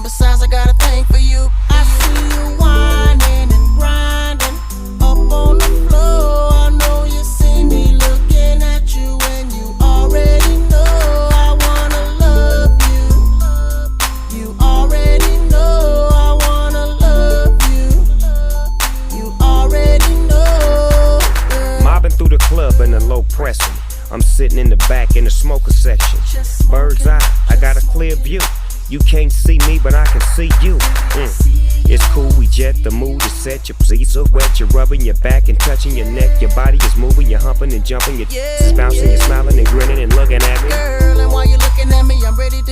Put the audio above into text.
besides, I got a thing for you. I see you whining and grinding up on the floor. I know you see me looking at you, and you already know I wanna love you. You already know I wanna love you. You already know, girl. Mobbing through the club in a low pressing. I'm sitting in the back in the smoker section. Bird's eye, I got a clear view. You can't see me, but I can see you. It's cool, we jet, the mood is set. Your pleats are wet, you're rubbing your back and touching your neck. Your body is moving, you're humping and jumping. You're bouncing, you're smiling and grinning and looking at me. Girl, and while you're looking at me, I'm ready to